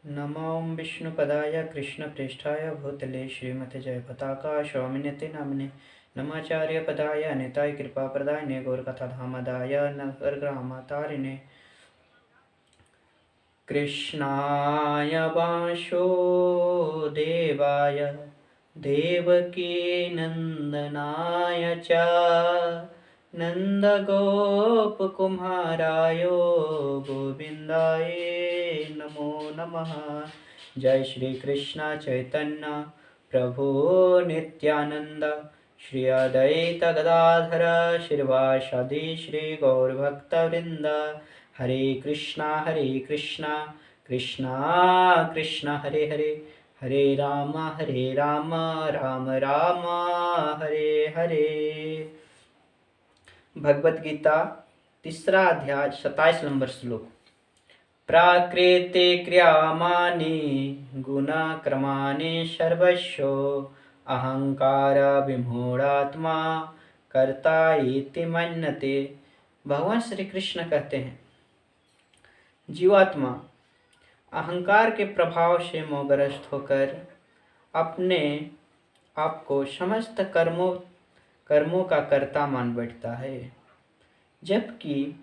नमो विष्णुपदाय कृष्णप्रेष्ठाय भूतले श्रीमते जयपताका स्वामिनिते नामिने नमाचार्यपदाय अनिताय कृपाप्रदायिने गौरकथाधामदाय नगरग्रामतारिणे कृष्णाय वासुदेवाय देवकीनन्दनाय च नन्दगोपकुमाराय गोविन्दाय नमो नमः। जय श्री कृष्ण चैतन्य प्रभु नित्यानंद श्री अद्वैत गदाधर श्रीवासादि श्री गौरभक्तवृंद। हरे कृष्णा कृष्णा कृष्णा हरे हरे, हरे राम राम राम हरे हरे। भगवत गीता तीसरा अध्याय 27 नंबर श्लोक। प्राकृते क्रियमाणे गुणक्रमाणि सर्वस्व अहंकार विमूढ़ात्मा कर्ता इति मन्यते। भगवान श्री कृष्ण कहते हैं, जीवात्मा अहंकार के प्रभाव से मोहग्रस्त होकर अपने आप को समस्त कर्मों का कर्ता मान बैठता है, जबकि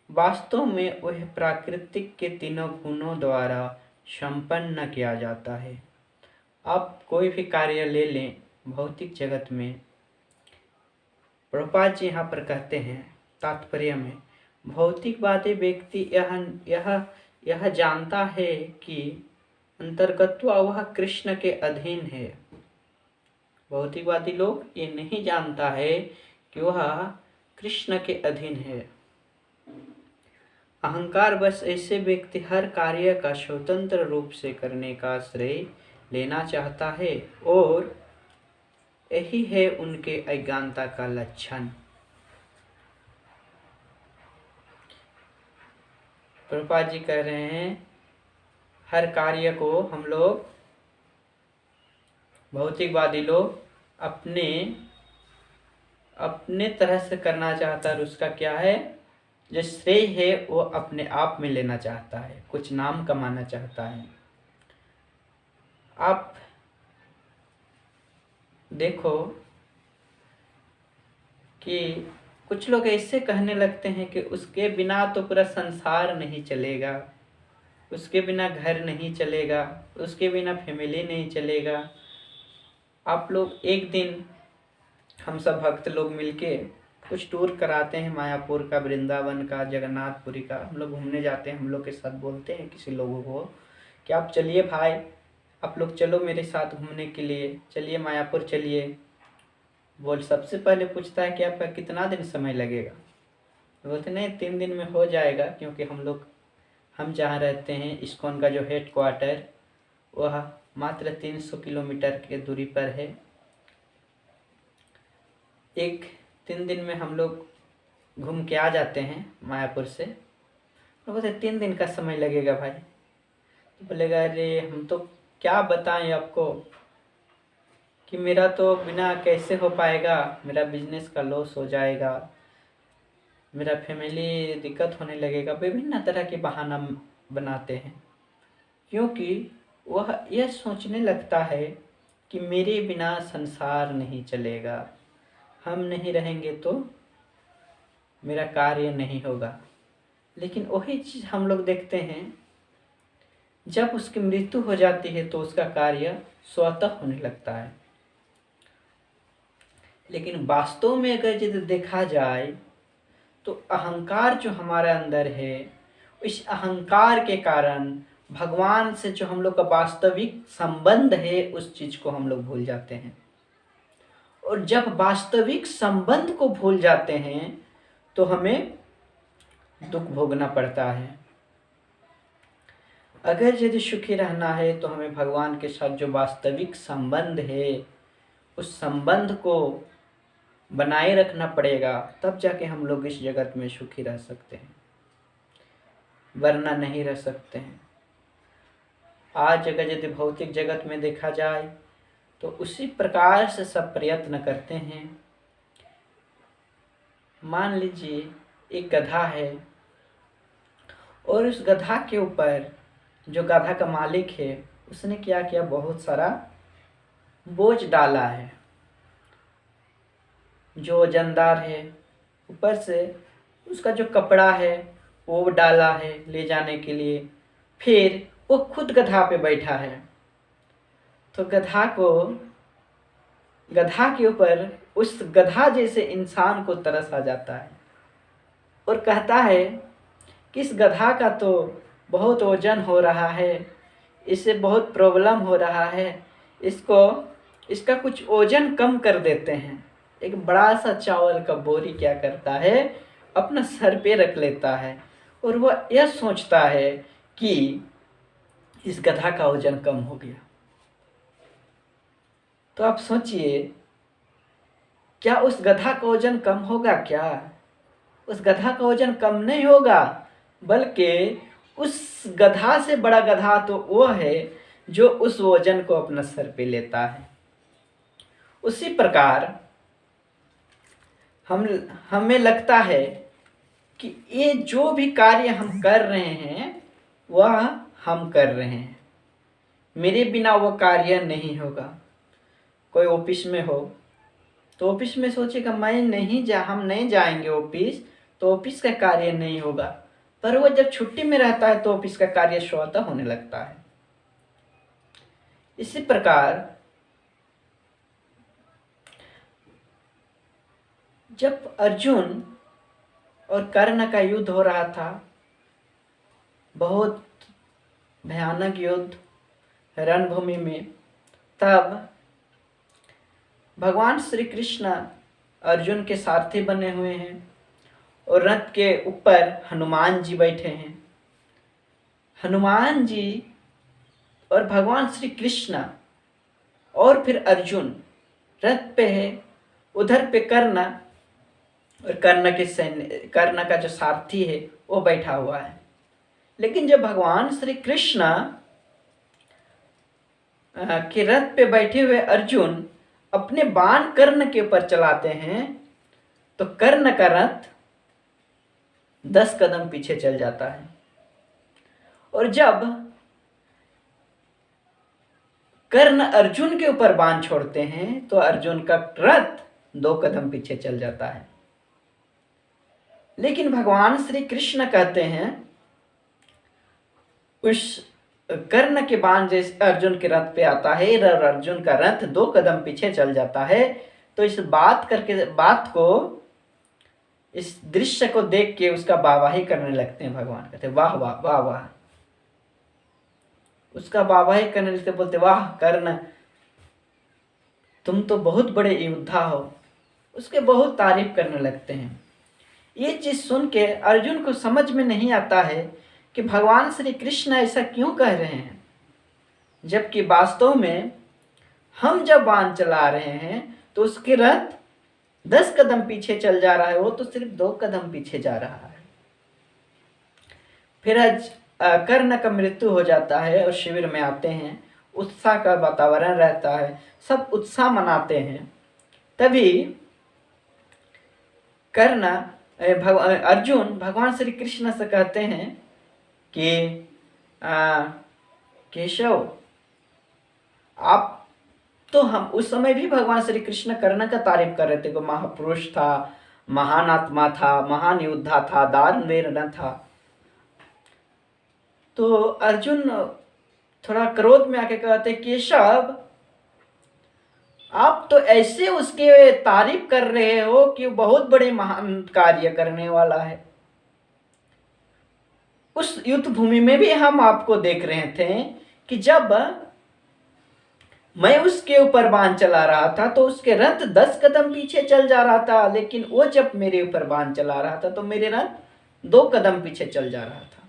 वास्तव में वह प्राकृतिक के तीनों गुणों द्वारा संपन्न किया जाता है। आप कोई भी कार्य ले लें भौतिक जगत में, प्रभुपाद जी यहाँ पर कहते हैं तात्पर्य में, भौतिकवादी व्यक्ति यह जानता है कि अंतर्गत्वा वह कृष्ण के अधीन है। भौतिकवादी लोग ये नहीं जानता है कि वह कृष्ण के अधीन है। अहंकार बस ऐसे व्यक्ति हर कार्य का स्वतंत्र रूप से करने का श्रेय लेना चाहता है, और यही है उनके अज्ञानता का लक्षण। प्रभुपाद जी कह रहे हैं, हर कार्य को हम लोग भौतिकवादी लोग अपने तरह से करना चाहता है। उसका क्या है, जो श्रेय है वो अपने आप में लेना चाहता है, कुछ नाम कमाना चाहता है। आप देखो कि कुछ लोग ऐसे कहने लगते हैं कि उसके बिना तो पूरा संसार नहीं चलेगा, उसके बिना घर नहीं चलेगा, उसके बिना फैमिली नहीं चलेगा। आप लोग एक दिन हम सब भक्त लोग मिलके कुछ टूर कराते हैं, मायापुर का, वृंदावन का, जगन्नाथपुरी का, हम लोग घूमने जाते हैं। हम लोग के साथ बोलते हैं किसी लोगों को कि आप चलिए भाई, आप लोग चलो मेरे साथ घूमने के लिए, चलिए मायापुर चलिए। बोल सबसे पहले पूछता है कि आपका कितना दिन समय लगेगा। बोलते नहीं 3 दिन में हो जाएगा, क्योंकि हम जहाँ रहते हैं इस्कॉन का जो हेड क्वार्टर वह मात्र 300 किलोमीटर के दूरी पर है। 3 दिन में हम लोग घूम के आ जाते हैं मायापुर से। तो बोलते 3 दिन का समय लगेगा भाई। तो बोलेगा अरे हम तो क्या बताएं आपको कि मेरा तो बिना कैसे हो पाएगा, मेरा बिजनेस का लॉस हो जाएगा, मेरा फैमिली दिक्कत होने लगेगा। विभिन्न तरह के बहाना बनाते हैं, क्योंकि वह यह सोचने लगता है कि मेरे बिना संसार नहीं चलेगा, हम नहीं रहेंगे तो मेरा कार्य नहीं होगा। लेकिन वही चीज़ हम लोग देखते हैं, जब उसकी मृत्यु हो जाती है तो उसका कार्य स्वतः होने लगता है। लेकिन वास्तव में अगर यदि देखा जाए तो अहंकार जो हमारे अंदर है, इस अहंकार के कारण भगवान से जो हम लोग का वास्तविक संबंध है उस चीज को हम लोग भूल जाते हैं। और जब वास्तविक संबंध को भूल जाते हैं तो हमें दुख भोगना पड़ता है। अगर यदि सुखी रहना है तो हमें भगवान के साथ जो वास्तविक संबंध है उस संबंध को बनाए रखना पड़ेगा, तब जाके हम लोग इस जगत में सुखी रह सकते हैं, वरना नहीं रह सकते हैं। आज अगर यदि भौतिक जगत में देखा जाए तो उसी प्रकार से सब प्रयत्न करते हैं। मान लीजिए एक गधा है और उस गधा के ऊपर जो गधा का मालिक है उसने क्या किया, बहुत सारा बोझ डाला है जो वजनदार है। ऊपर से उसका जो कपड़ा है वो डाला है ले जाने के लिए। फिर वो खुद गधा पे बैठा है। तो गधा के ऊपर उस गधा जैसे इंसान को तरस आ जाता है और कहता है कि इस गधा का तो बहुत वजन हो रहा है, इससे बहुत प्रॉब्लम हो रहा है, इसका कुछ वजन कम कर देते हैं। एक बड़ा सा चावल का बोरी क्या करता है, अपना सर पे रख लेता है और वह यह सोचता है कि इस गधा का वजन कम हो गया। तो आप सोचिए, क्या उस गधा का वजन कम होगा क्या? उस गधा का वजन कम नहीं होगा, बल्कि उस गधा से बड़ा गधा तो वो है जो उस वजन को अपना सर पे लेता है। उसी प्रकार हमें लगता है कि ये जो भी कार्य हम कर रहे हैं वह हम कर रहे हैं, मेरे बिना वो कार्य नहीं होगा। कोई ऑफिस में हो तो ऑफिस में सोचेगा हम नहीं जाएंगे ऑफिस, तो ऑफिस का कार्य नहीं होगा। पर वो जब छुट्टी में रहता है तो ऑफिस का कार्य स्वतः होने लगता है। इसी प्रकार जब अर्जुन और कर्ण का युद्ध हो रहा था, बहुत भयानक युद्ध रणभूमि में, तब भगवान श्री कृष्ण अर्जुन के सारथी बने हुए हैं और रथ के ऊपर हनुमान जी बैठे हैं। हनुमान जी और भगवान श्री कृष्ण और फिर अर्जुन रथ पे है, उधर पे कर्ण और कर्ण का जो सारथी है वो बैठा हुआ है। लेकिन जब भगवान श्री कृष्ण के रथ पे बैठे हुए अर्जुन अपने बाण कर्ण के ऊपर चलाते हैं तो कर्ण का रथ 10 कदम पीछे चल जाता है। और जब कर्ण अर्जुन के ऊपर बाण छोड़ते हैं तो अर्जुन का रथ 2 कदम पीछे चल जाता है। लेकिन भगवान श्री कृष्ण कहते हैं उस कर्ण के बाण जैसे अर्जुन के रथ पे आता है और अर्जुन का रथ 2 कदम पीछे चल जाता है। तो इस दृश्य को देख के उसका वाहवाही करने लगते हैं। भगवान कहते वाह वाह वाह वाह, उसका वाहवाही करने लगते, बोलते वाह कर्ण, तुम तो बहुत बड़े योद्धा हो। उसके बहुत तारीफ करने लगते हैं। ये चीज सुन के अर्जुन को समझ में नहीं आता है कि भगवान श्री कृष्ण ऐसा क्यों कह रहे हैं, जबकि वास्तव में हम जब बाण चला रहे हैं तो उसके रथ 10 कदम पीछे चल जा रहा है, वो तो सिर्फ 2 कदम पीछे जा रहा है। फिर कर्ण का मृत्यु हो जाता है और शिविर में आते हैं, उत्साह का वातावरण रहता है, सब उत्साह मनाते हैं। तभी अर्जुन भगवान श्री कृष्ण से कहते हैं कि केशव, आप तो हम उस समय भी भगवान श्री कृष्ण कर्ण का तारीफ कर रहे थे कि महापुरुष था, महान आत्मा था, महान योद्धा था, दानवीर न था। तो अर्जुन थोड़ा क्रोध में आके कहते केशव, आप तो ऐसे उसके तारीफ कर रहे हो कि बहुत बड़े महान कार्य करने वाला है। उस युद्ध भूमि में भी हम आपको देख रहे थे कि जब मैं उसके ऊपर बाण चला रहा था तो उसके रथ 10 कदम पीछे चल जा रहा था, लेकिन वो जब मेरे ऊपर बाण चला रहा था तो मेरे रथ 2 कदम पीछे चल जा रहा था।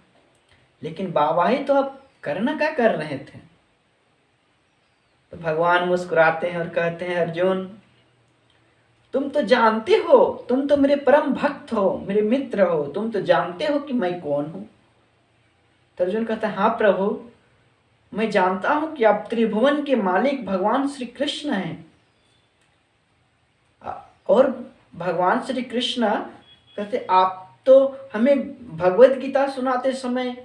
लेकिन वाहवाही तो आप कर्ण का कर रहे थे। तो भगवान मुस्कुराते हैं और कहते हैं अर्जुन, तुम तो जानते हो, तुम तो मेरे परम भक्त हो, मेरे मित्र हो, तुम तो जानते हो कि मैं कौन हूं। तो अर्जुन कहता है हाँ प्रभु, मैं जानता हूं कि आप त्रिभुवन के मालिक भगवान श्री कृष्ण हैं। और भगवान श्री कृष्ण कहते आप तो हमें भगवत गीता सुनाते समय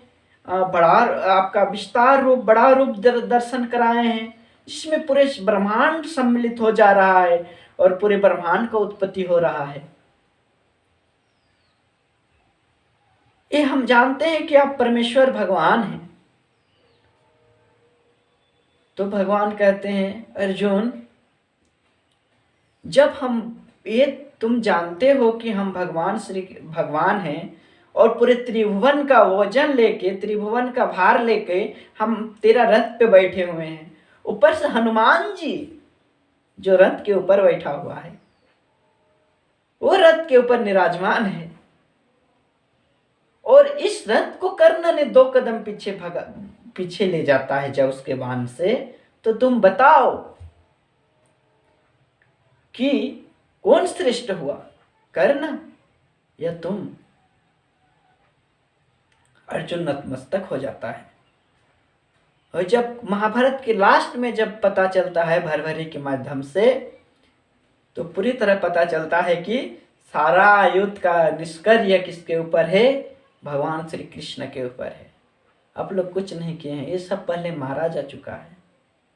बड़ा आपका विस्तार रूप, बड़ा रूप दर्शन कराए हैं, जिसमें पूरे ब्रह्मांड सम्मिलित हो जा रहा है और पूरे ब्रह्मांड का उत्पत्ति हो रहा है। ये हम जानते हैं कि आप परमेश्वर भगवान हैं। तो भगवान कहते हैं, अर्जुन जब हम ये तुम जानते हो कि हम भगवान हैं और पूरे त्रिभुवन का वजन लेके, त्रिभुवन का भार लेके हम तेरा रथ पे बैठे हुए हैं, ऊपर से हनुमान जी जो रथ के ऊपर बैठा हुआ है, वो रथ के ऊपर विराजमान है, और इस रथ को कर्ण ने 2 कदम पीछे ले जाता है जब उसके बाण से। तो तुम बताओ कि कौन श्रेष्ठ हुआ, कर्ण या तुम? अर्जुन नतमस्तक हो जाता है। और जब महाभारत के लास्ट में जब पता चलता है भरभरी के माध्यम से, तो पूरी तरह पता चलता है कि सारा युद्ध का निष्कर्ष किसके ऊपर है? भगवान श्री कृष्ण के ऊपर है। आप लोग कुछ नहीं किए हैं, ये सब पहले मारा जा चुका है।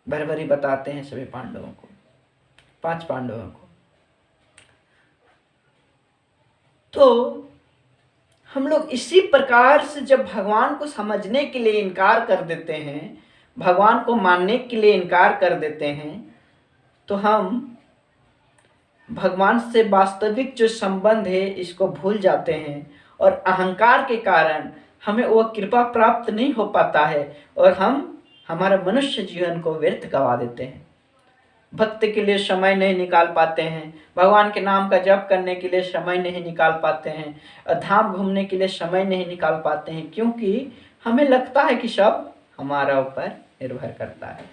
भरभरी बताते हैं सभी पांडवों को, 5 पांडवों को। तो हम लोग इसी प्रकार से जब भगवान को समझने के लिए इनकार कर देते हैं, भगवान को मानने के लिए इनकार कर देते हैं, तो हम भगवान से वास्तविक जो संबंध है इसको भूल जाते हैं, और अहंकार के कारण हमें वो कृपा प्राप्त नहीं हो पाता है, और हम हमारे मनुष्य जीवन को व्यर्थ गवा देते हैं। भक्ति के लिए समय नहीं निकाल पाते हैं, भगवान के नाम का जप करने के लिए समय नहीं निकाल पाते हैं, धाम घूमने के लिए समय नहीं निकाल पाते हैं, क्योंकि हमें लगता है कि सब हमारा ऊपर निर्भर करता है।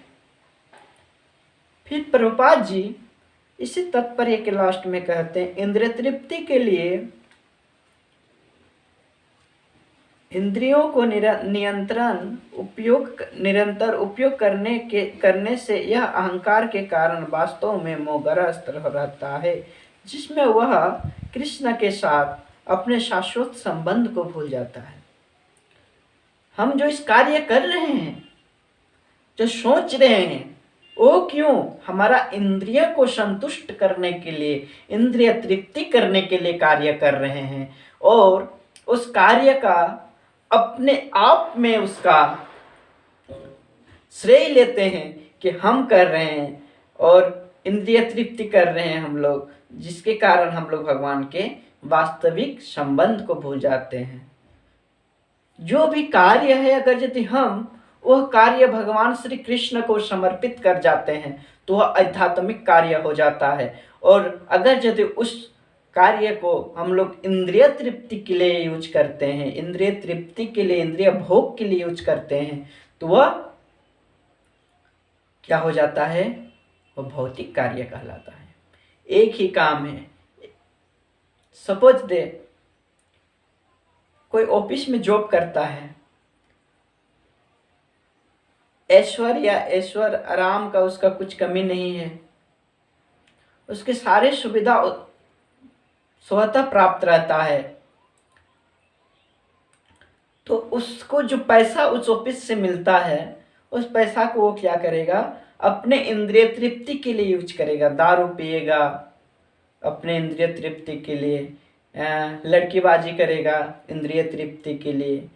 फिर प्रभुपाद जी इसी तात्पर्य के लास्ट में कहते हैं, इंद्रिय तृप्ति के लिए इंद्रियों को निरंतर उपयोग करने से यह अहंकार के कारण वास्तव में मोहग्रस्त रहता है, जिसमें वह कृष्ण के साथ अपने शाश्वत संबंध को भूल जाता है। हम जो इस कार्य कर रहे हैं, जो सोच रहे हैं, वो क्यों? हमारा इंद्रिय को संतुष्ट करने के लिए, इंद्रिय तृप्ति करने के लिए कार्य कर रहे हैं, और उस कार्य का अपने आप में उसका श्रेय लेते हैं कि हम कर रहे हैं, और इंद्रिय तृप्ति कर रहे हैं हम लोग, जिसके कारण हम लोग भगवान के वास्तविक संबंध को भूल जाते हैं। जो भी कार्य है, अगर यदि हम वह कार्य भगवान श्री कृष्ण को समर्पित कर जाते हैं तो वह आध्यात्मिक कार्य हो जाता है, और अगर यदि उस कार्य को हम लोग इंद्रिय तृप्ति के लिए यूज करते हैं, इंद्रिय तृप्ति के लिए, इंद्रिय भोग के लिए यूज करते हैं, तो वह क्या हो जाता है? वह भौतिक कार्य कहलाता है। एक ही काम है, सपोज दे कोई ऑफिस में जॉब करता है, ऐश्वर्य आराम का उसका कुछ कमी नहीं है, उसके सारे सुविधा स्वतः प्राप्त रहता है, तो उसको जो पैसा उस ऑफिस से मिलता है, उस पैसा को वो क्या करेगा? अपने इंद्रिय तृप्ति के लिए यूज करेगा। दारू पिएगा अपने इंद्रिय तृप्ति के लिए, लड़कीबाजी करेगा इंद्रिय तृप्ति के लिए।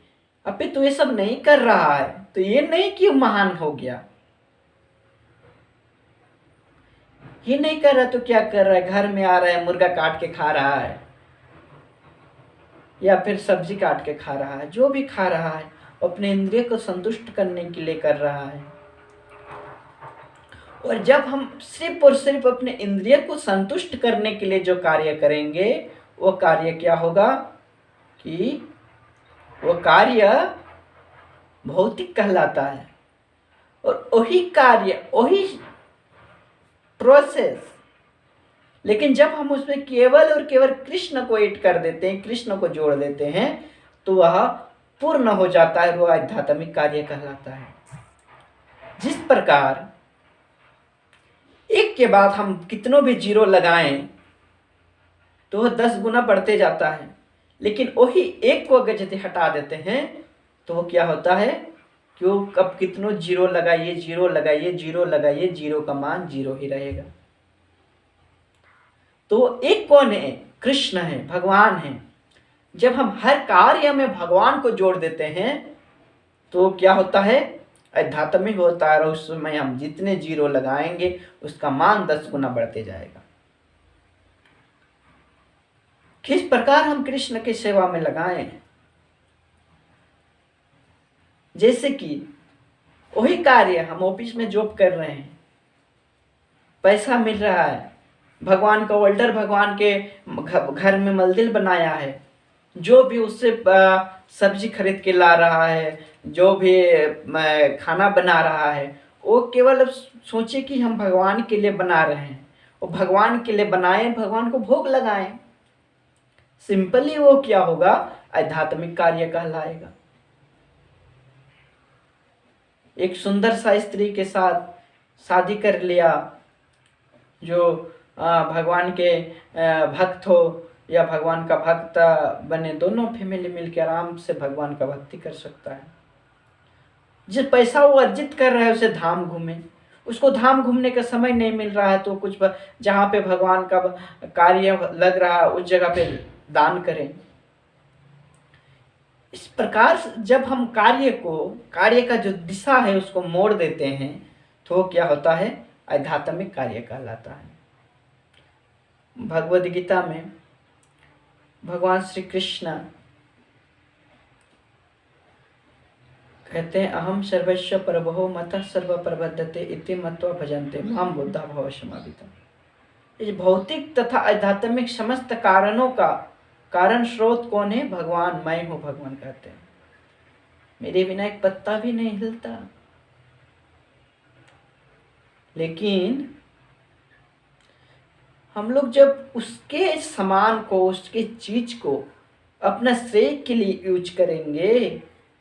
अभी तो ये सब नहीं कर रहा है, तो ये नहीं कि महान हो गया। ये नहीं कर रहा तो क्या कर रहा है? घर में आ रहा है, मुर्गा काट के खा रहा है, या फिर सब्जी काट के खा रहा है। जो भी खा रहा है अपने इंद्रिय को संतुष्ट करने के लिए कर रहा है। और जब हम सिर्फ और सिर्फ अपने इंद्रिय को संतुष्ट करने के लिए जो कार्य करेंगे, वो कार्य क्या होगा? कि वो कार्य भौतिक कहलाता है। और वही कार्य, वही प्रोसेस, लेकिन जब हम उसमें केवल और केवल कृष्ण को ऐड कर देते हैं, कृष्ण को जोड़ देते हैं, तो वह पूर्ण हो जाता है, वह आध्यात्मिक कार्य कहलाता है। जिस प्रकार एक के बाद हम कितनों भी जीरो लगाएं तो वह 10 गुना बढ़ते जाता है, लेकिन वही एक को अगर यदि हटा देते हैं तो वो क्या होता है कि वो अब कितनों जीरो लगाइए, जीरो लगाइए, जीरो लगाइए, जीरो का मान जीरो ही रहेगा। तो एक कौन है? कृष्ण है, भगवान है। जब हम हर कार्य में भगवान को जोड़ देते हैं तो क्या होता है? आध्यात्मिक होता है, और उस समय हम जितने जीरो लगाएंगे उसका मान 10 गुना बढ़ते जाएगा। किस प्रकार हम कृष्ण की सेवा में लगाएं? जैसे कि वही कार्य हम ऑफिस में जॉब कर रहे हैं, पैसा मिल रहा है, भगवान का ऑल्टर, भगवान के घर में मंदिर बनाया है, जो भी उससे सब्जी खरीद के ला रहा है, जो भी खाना बना रहा है, वो केवल सोचे कि हम भगवान के लिए बना रहे हैं, वो भगवान के लिए बनाएं, भगवान को भोग लगाएं। सिंपली वो क्या होगा? आध्यात्मिक कार्य कहलाएगा। एक सुंदर सा स्त्री के साथ शादी कर लिया, जो भगवान के भक्त हो या भगवान का भक्त बने, दोनों फैमिली मिलकर आराम से भगवान का भक्ति कर सकता है। जिस पैसा वो अर्जित कर रहा है उसे धाम घूमे, उसको धाम घूमने का समय नहीं मिल रहा है तो कुछ जहाँ पे भगवान का कार्य लग रहा है उस जगह पे दान करें। इस प्रकार जब हम कार्य का जो दिशा है उसको मोड़ देते हैं तो क्या होता है? आध्यात्मिक कार्य कहलाता है। भगवद गीता में भगवान श्री कृष्ण कहते हैं, अहम सर्वस्व प्रभो मतः सर्व प्रबद्धते इति मत्वा भजन्ते माम बुद्धा भव समाधितम्। इस भौतिक तथा आध्यात्मिक समस्त कारणों का कारण स्रोत कौन है? भगवान, मैं हूँ। भगवान कहते हैं मेरे बिना एक पत्ता भी नहीं हिलता। लेकिन हम लोग जब उसके सामान को, उसके चीज को अपना श्रेय के लिए यूज करेंगे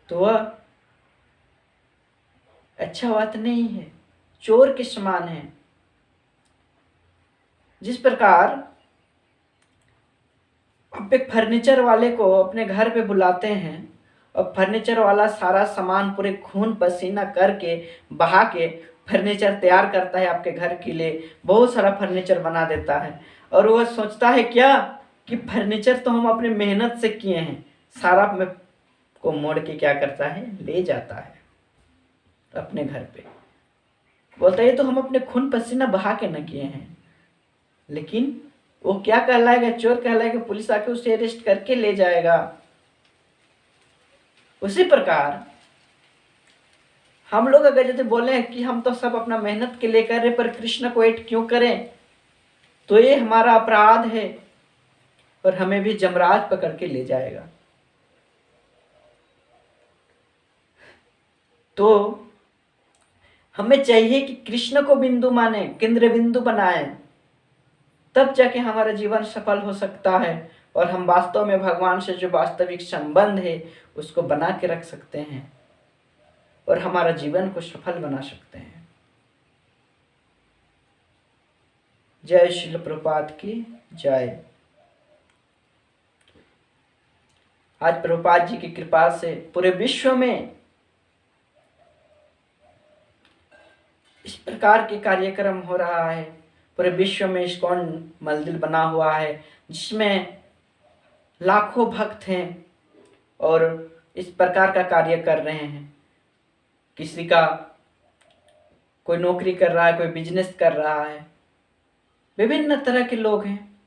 तो वह अच्छा बात नहीं है, चोर के समान है। जिस प्रकार आप एक फर्नीचर वाले को अपने घर पे बुलाते हैं और फर्नीचर वाला सारा सामान पूरे खून पसीना करके बहा के फर्नीचर तैयार करता है, आपके घर के लिए बहुत सारा फर्नीचर बना देता है, और वह सोचता है क्या कि फर्नीचर तो हम अपने मेहनत से किए हैं, सारा में को मोड़ के क्या करता है? ले जाता है अपने घर पे, बोलता है ये तो हम अपने खून पसीना बहा के न किए हैं। लेकिन वो क्या कहलाएगा? चोर कहलाएगा। पुलिस आके उसे अरेस्ट करके ले जाएगा। उसी प्रकार हम लोग अगर यदि बोले कि हम तो सब अपना मेहनत के लिए कर रहे पर कृष्ण को वेट क्यों करें, तो ये हमारा अपराध है और हमें भी जमराज पकड़ के ले जाएगा। तो हमें चाहिए कि कृष्ण को बिंदु माने, केंद्र बिंदु बनाए, तब जाके हमारा जीवन सफल हो सकता है और हम वास्तव में भगवान से जो वास्तविक संबंध है उसको बना के रख सकते हैं और हमारा जीवन को सफल बना सकते हैं। जय श्रील प्रभुपाद की जय। आज प्रभुपाद जी की कृपा से पूरे विश्व में इस प्रकार के कार्यक्रम हो रहा है। पूरे विश्व में इस्कॉन मंदिर बना हुआ है जिसमें लाखों भक्त हैं और इस प्रकार का कार्य कर रहे हैं। किसी का कोई नौकरी कर रहा है, कोई बिजनेस कर रहा है, विभिन्न तरह के लोग हैं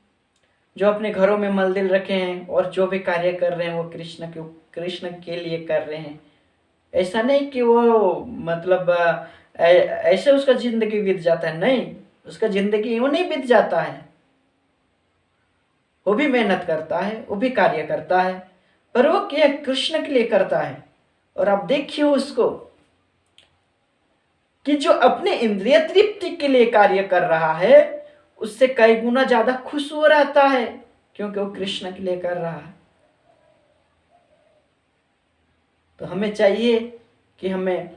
जो अपने घरों में मंदिर रखे हैं और जो भी कार्य कर रहे हैं वो कृष्ण के लिए कर रहे हैं। ऐसा नहीं कि वो मतलब ऐसे उसका जिंदगी बीत जाता है, नहीं, उसका जिंदगी यूं नहीं बीत जाता है। वो भी मेहनत करता है, वो भी कार्य करता है, पर वो क्या कृष्ण के लिए करता है। और आप देखिए उसको कि जो अपने इंद्रिय तृप्ति के लिए कार्य कर रहा है उससे कई गुना ज्यादा खुश हो रहता है क्योंकि वो कृष्ण के लिए कर रहा है। तो हमें चाहिए कि हमें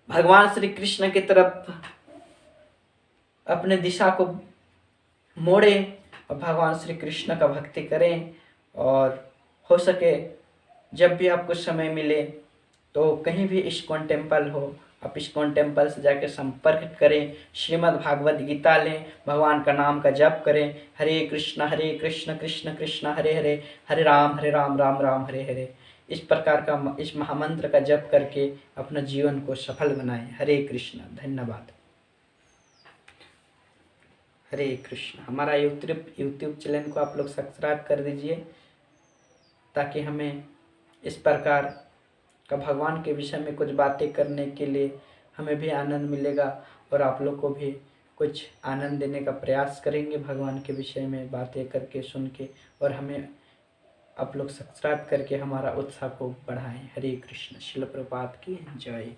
भगवान श्री कृष्ण की तरफ अपने दिशा को मोड़ें और भगवान श्री कृष्ण का भक्ति करें और हो सके जब भी आपको समय मिले तो कहीं भी इस्कॉन टेम्पल हो, आप इस्कॉन टेम्पल से जाकर संपर्क करें, श्रीमद् भागवत गीता लें, भगवान का नाम का जप करें, हरे कृष्ण कृष्ण कृष्ण हरे हरे, हरे राम राम राम हरे हरे। इस प्रकार का इस महामंत्र का जप करके अपना जीवन को सफल बनाएं। हरे कृष्ण। धन्यवाद। हरे कृष्ण। हमारा यूट्यूब चैनल को आप लोग सब्सक्राइब कर दीजिए, ताकि हमें इस प्रकार का भगवान के विषय में कुछ बातें करने के लिए हमें भी आनंद मिलेगा, और आप लोग को भी कुछ आनंद देने का प्रयास करेंगे भगवान के विषय में बातें करके, सुन के। और हमें आप लोग सब्सक्राइब करके हमारा उत्साह को बढ़ाएं। हरे कृष्ण। शिल प्रपात की जय।